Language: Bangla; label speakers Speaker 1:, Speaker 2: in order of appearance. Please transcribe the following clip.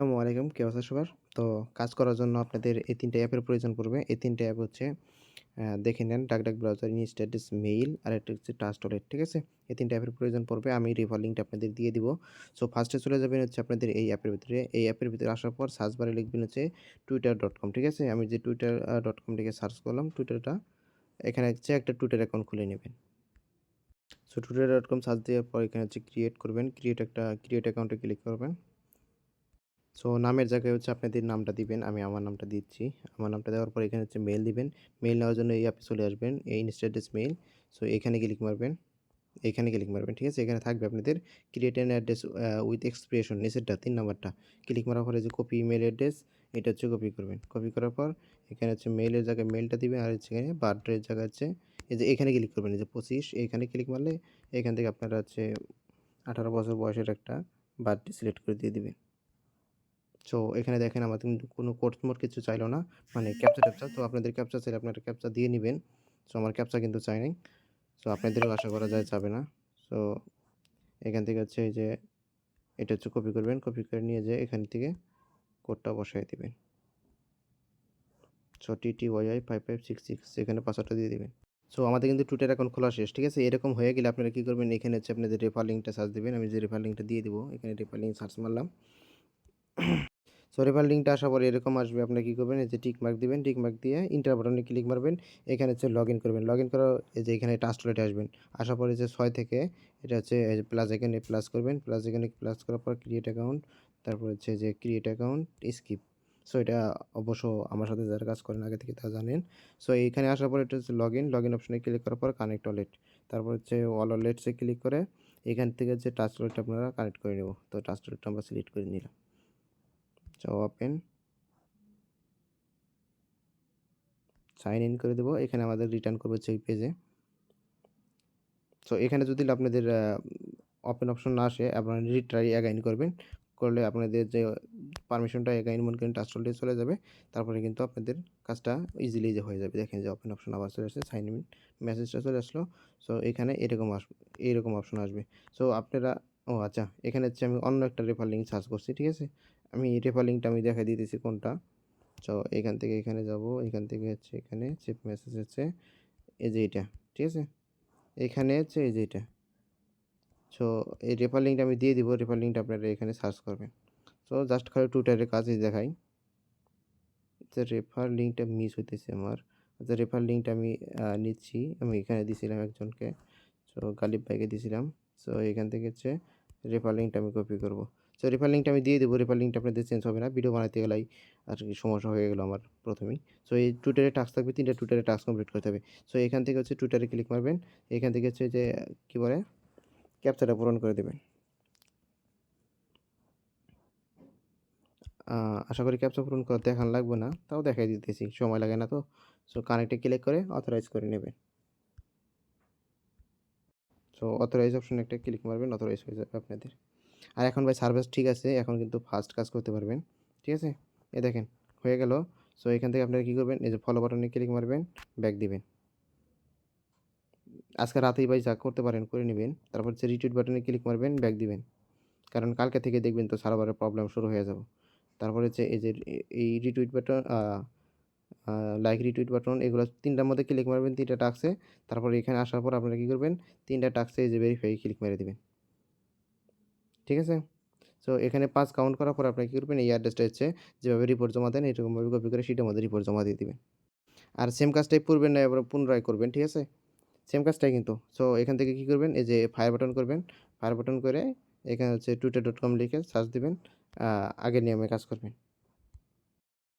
Speaker 1: আসসালামু আলাইকুম। কি অবস্থা সবার? তো কাজ করার জন্য আপনাদের এই ৩ টা অ্যাপের প্রয়োজন পড়বে। এই ৩ টা অ্যাপ হচ্ছে দেখে নেন ডাকডাক ব্রাউজার, ইনস্ট্যাটাস, মেইল আর একটা হচ্ছে ট্রাস্টওয়ালেট। ঠিক আছে? এই ৩ টা অ্যাপের প্রয়োজন পড়বে। আমি রেফার লিঙ্কটা আপনাদের দিয়ে দিব। সো ফার্স্ট এ চলে যাবেন হচ্ছে আপনাদের এই অ্যাপের ভিতরে। এই অ্যাপের ভিতরে আসার পর সার্চ বারে লিখবেন হচ্ছে twitter.com। ঠিক আছে? আমি যে twitter.com লিখে সার্চ করলাম টুইটারটা, এখানে হচ্ছে একটা টুইটার অ্যাকাউন্ট খুলে নেবেন। সো twitter.com সার্চ দেওয়ার পর এখানে হচ্ছে ক্রিয়েট করবেন। ক্রিয়েট অ্যাকাউন্টে ক্লিক করবেন। সো নামের জায়গায় হচ্ছে আপনাদের নামটা দিবেন। আমি আমার নামটা দিচ্ছি। আমার নামটা দেওয়ার পর এখানে হচ্ছে মেইল দিবেন। মেইল নেওয়ার জন্য এই অ্যাপে চলে আসবেন। এই ইনস্ট্যাটাস মেইল। সো এখানে ক্লিক মারবেন। এখানে ক্লিক মারবেন। ঠিক আছে? এখানে থাকবে আপনাদের create an address with expression নিচেরটা ৩ নাম্বারটা। ক্লিক মারার পরে যে কপি ইমেইল অ্যাড্রেস এটা হচ্ছে কপি করবেন। কপি করার পর এখানে হচ্ছে মেইলের জায়গায় মেইলটা দিবেন আর হচ্ছে এখানে বার্থডের জায়গায় হচ্ছে এই যে এখানে ক্লিক করবেন। এই যে ২৫ এখানে ক্লিক মারলে এখান থেকে আপনারা হচ্ছে ১৮ বছর বয়সের একটা বার্থডে সিলেক্ট করে দিয়ে দিবেন। সো এখানে দেখেন আমাদের কিন্তু কোনো কোড-মোড কিছু চাইলো না। মানে ক্যাপচা-ট্যাপচা। তো আপনাদের ক্যাপচা চাইলে আপনারা ক্যাপচা দিয়ে নিবেন। সো আমার ক্যাপচা কিন্তু চাই নাই। সো আপনাদেরও আশা করা যায় যাবে না। সো এখান থেকে হচ্ছে এই যে এটা হচ্ছে কপি করবেন। কপি করে নিয়ে যেয়ে এখান থেকে কোডটা বসায় দিবেন। সো TTYI5566 এখানে পাসওয়ার্ডটা দিয়ে দিবেন। সো আমাদের কিন্তু টুইটার অ্যাকাউন্ট খোলা শেষ। ঠিক আছে? এরকম হয়ে গেলে আপনারা কি করবেন? এখানে হচ্ছে আপনাদের রেফার লিঙ্কটা সার্চ দিবেন। আমি যে রেফার লিঙ্কটা দিয়ে দিব। এখানে রেফার লিঙ্ক সার্চ মারলাম। সো রেফার লিঙ্কটা আসার পরে এরকম আসবে। আপনারা কি করবেন? এই যে টিক মার্ক দিবেন। টিক মার্ক দিয়ে এন্টার বাটনে ক্লিক মারবেন। এখানে হচ্ছে লগইন করবেন। লগইন করার এই যে এখানে ট্রাস্টওয়ালেটে আসবেন। আসার পরে যে ৬ থেকে এটা হচ্ছে এই যে প্লাস এখানে প্লাস করবেন। প্লাস এখানে প্লাস করার পর ক্রিয়েট অ্যাকাউন্ট, তারপর হচ্ছে যে ক্রিয়েট অ্যাকাউন্ট স্কিপ। সো এটা অবশ্য আমার সাথে যারা কাজ করেন আগে থেকে তা জানেন। সো এইখানে আসার পর এটা হচ্ছে লগইন অপশনে ক্লিক করার পর কানেক্ট ওয়ালেট। তারপর হচ্ছে অল ওয়ালেটসে ক্লিক করে এখান থেকে যে ট্রাস্টওয়ালেটটা আপনারা কানেক্ট করে নেব। তো ট্রাস্টওয়ালেটটা আমরা সিলেক্ট করে নিলাম। সো ওপেন সাইন ইন করে দেবো। এখানে আমাদের রিটার্ন করবে হচ্ছে এই পেজে। সো এখানে যদি আপনাদের ওপেন অপশন না আসে আপনারা রিট্রাই অ্যাগাইন করবেন। করলে আপনাদের যে পারমিশনটা অ্যাগাইন মনে করেন ট্রাস্টওয়ালেটে চলে যাবে। তারপরে কিন্তু আপনাদের কাজটা ইজিলি যে হয়ে যাবে। দেখেন যে ওপেন অপশন আবার চলে আসছে। সাইন ইন মেসেজটা চলে আসলো। সো এখানে এইরকম অপশন আসবে। সো আপনারা আচ্ছা এখানে হচ্ছে আমি অন্য একটা রেফার লিঙ্ক সার্চ করছি। ঠিক আছে? আমি রেফার লিঙ্কটা আমি দেখাই দিতেছি কোনটা। সো এখান থেকে এখানে যাব। এখান থেকে হচ্ছে এখানে সেভ মেসেজ হচ্ছে এই যে এটা। ঠিক আছে? এখানে হচ্ছে এই যে এটা। সো এই রেফার লিঙ্কটা আমি দিয়ে দিব। রেফার লিঙ্কটা আপনারা এখানে সার্চ করবেন। সো জাস্ট খালি টুইটারের কাজই দেখাই। যে রেফার লিঙ্কটা মিস হইতেছে আমার। আচ্ছা রেফার লিঙ্কটা আমি নিচ্ছি। আমি এখানে দিছিলাম একজনকে। সো গালিব ভাইকে দিছিলাম। সো এখান থেকে হচ্ছে রেফার লিঙ্কটা আমি কপি করব। সো রেফার লিঙ্কটা আমি দিয়ে দেবো। রেফার লিঙ্কটা আপনাদের চেঞ্জ হবে না। ভিডিও বানাইতে গেলেই আর কি সমস্যা হয়ে গেল আমার প্রথমেই। সো এই টুইটারে টাস্ক থাকবে ৩ টা টুইটারে টাস্ক কমপ্লিট করতে হবে। সো এখান থেকে হচ্ছে টুইটারে ক্লিক মারবেন। এখান থেকে হচ্ছে যে কি বলে ক্যাপচাটা পূরণ করে দেবেন। আশা করি ক্যাপচা পূরণ করা দেখান লাগবে না। তাও দেখাই দিতেছি। সময় লাগে না তো। সো কানেক্টে ক্লিক করে অথরাইজ করে নেবেন। সো অথরাইজ অপশনে একটা ক্লিক মারবেন। অথরাইজ হয়ে যাবে আপনাদের। আর এখন ভাই সার্ভিস ঠিক আছে। এখন কিন্তু ফাস্ট কাজ করতে পারবেন। ঠিক আছে? এই দেখেন হয়ে গেল। সো এখান থেকে আপনারা কি করবেন? এই যে ফলো বাটনে ক্লিক মারবেন, ব্যাক দিবেন। আজকে রাতেই ভাই যা করতে পারেন করে নিবেন। তারপর হচ্ছে রিটুইট বাটনে ক্লিক মারবেন, ব্যাক দিবেন। কারণ কালকে থেকে দেখবেন তো সার্ভারের প্রবলেম শুরু হয়ে যাবে। তারপরে হচ্ছে এই যে এই retweet button like retweet button এগুলো ৩ টার মধ্যে ক্লিক মারবেন ৩ টা টাস্কে। তারপরে এখানে আসার পর আপনারা কি করবেন? ৩ টা টাস্কে এই যে ভেরিফাই ক্লিক মেরে দিবেন। ঠিক আছে? সো এখানে ৫ কাউন্ট করার পর আপনারা কি করবেন? এই অ্যাড্রেসটা হচ্ছে যেভাবে রিপোর্ট জমা দেন এরকমভাবে কপি করে সেটার মধ্যে রিপোর্ট জমা দিয়ে দিবেন। আর সেম কাজটাই পূর্বের ন্যায় আবার পুনরায় করবেন। ঠিক আছে? সেম কাজটাই কিন্তু। সো এখান থেকে কি করবেন? এই যে ফায়ার বাটন করবেন। ফায়ার বাটন করে এখানে হচ্ছে twitter.com লিখে সার্চ দিবেন। আগের নিয়মে কাজ করবেন।